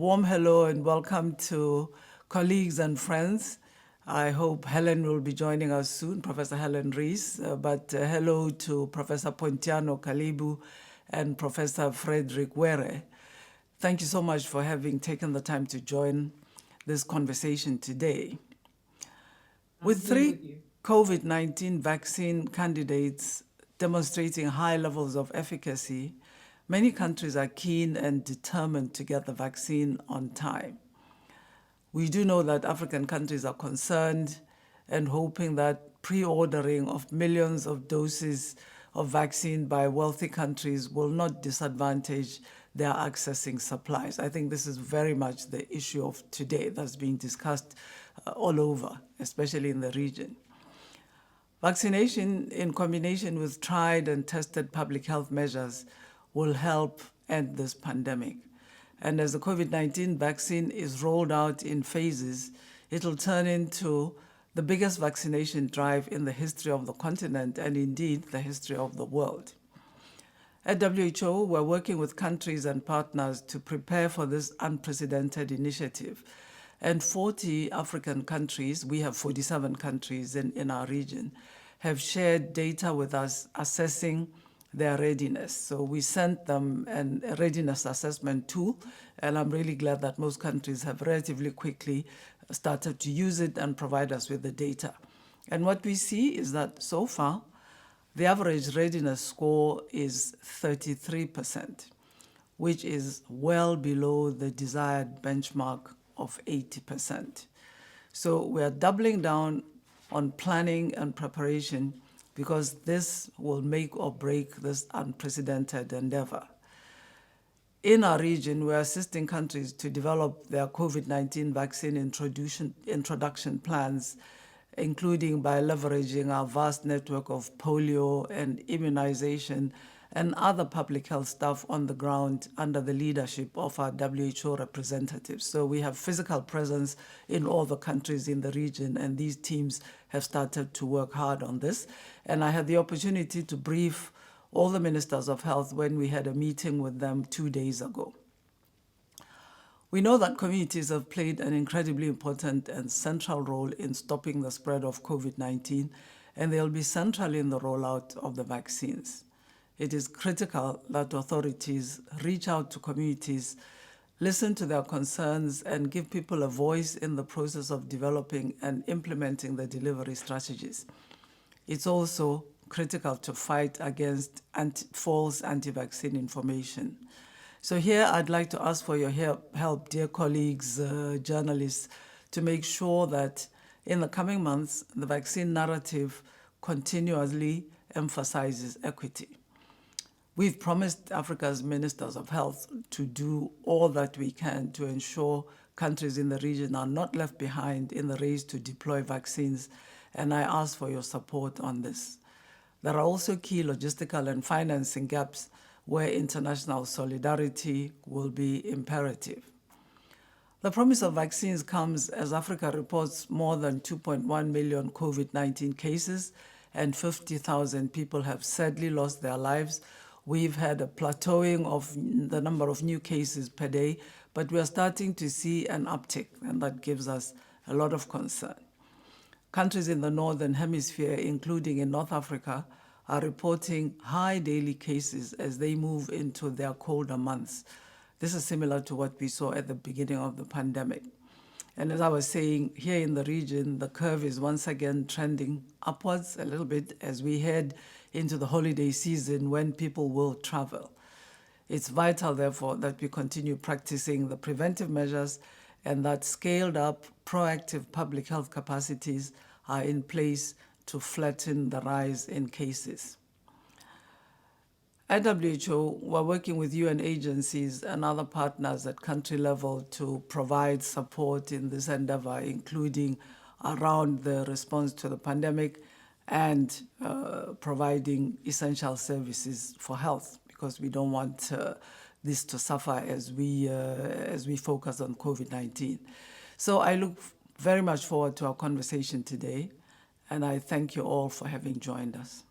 Warm hello and welcome to colleagues and friends. I hope Helen will be joining us soon, Professor Helen Rees, but hello to Professor Pontiano Kalibu and Professor Frederick Were. Thank you so much for having taken the time to join this conversation today. With three COVID-19 vaccine candidates demonstrating high levels of efficacy, many countries are keen and determined to get the vaccine on time. We do know that African countries are concerned and hoping that pre-ordering of millions of doses of vaccine by wealthy countries will not disadvantage their accessing supplies. I think this is very much the issue of today that's being discussed all over, especially in the region. Vaccination in combination with tried and tested public health measures will help end this pandemic. And as the COVID-19 vaccine is rolled out in phases, it'll turn into the biggest vaccination drive in the history of the continent and indeed the history of the world. At WHO, we're working with countries and partners to prepare for this unprecedented initiative. And 40 African countries, we have 47 countries in our region, have shared data with us assessing their readiness. So we sent them a readiness assessment tool, and I'm really glad that most countries have relatively quickly started to use it and provide us with the data. And what we see is that so far, the average readiness score is 33%, which is well below the desired benchmark of 80%. So we are doubling down on planning and preparation because this will make or break this unprecedented endeavor. In our region, we're assisting countries to develop their COVID-19 vaccine introduction plans, including by leveraging our vast network of polio and immunization and other public health staff on the ground under the leadership of our WHO representatives. So we have physical presence in all the countries in the region, and these teams have started to work hard on this. And I had the opportunity to brief all the ministers of health when we had a meeting with them 2 days ago. We know that communities have played an incredibly important and central role in stopping the spread of COVID-19, and they'll be central in the rollout of the vaccines. It is critical that authorities reach out to communities, listen to their concerns, and give people a voice in the process of developing and implementing the delivery strategies. It's also critical to fight against false anti-vaccine information. So here I'd like to ask for your help, dear colleagues, journalists, to make sure that in the coming months, the vaccine narrative continuously emphasizes equity. We've promised Africa's ministers of health to do all that we can to ensure countries in the region are not left behind in the race to deploy vaccines, and I ask for your support on this. There are also key logistical and financing gaps where international solidarity will be imperative. The promise of vaccines comes as Africa reports more than 2.1 million COVID-19 cases and 50,000 people have sadly lost their lives. We've had a plateauing of the number of new cases per day, but we are starting to see an uptick, and that gives us a lot of concern. Countries in the Northern Hemisphere, including in North Africa, are reporting high daily cases as they move into their colder months. This is similar to what we saw at the beginning of the pandemic. And as I was saying, here in the region, the curve is once again trending upwards a little bit as we head into the holiday season when people will travel. It's vital, therefore, that we continue practicing the preventive measures and that scaled up proactive public health capacities are in place to flatten the rise in cases. At WHO, we're working with UN agencies and other partners at country level to provide support in this endeavor, including around the response to the pandemic and providing essential services for health, because we don't want this to suffer as we focus on COVID-19. So I look very much forward to our conversation today, and I thank you all for having joined us.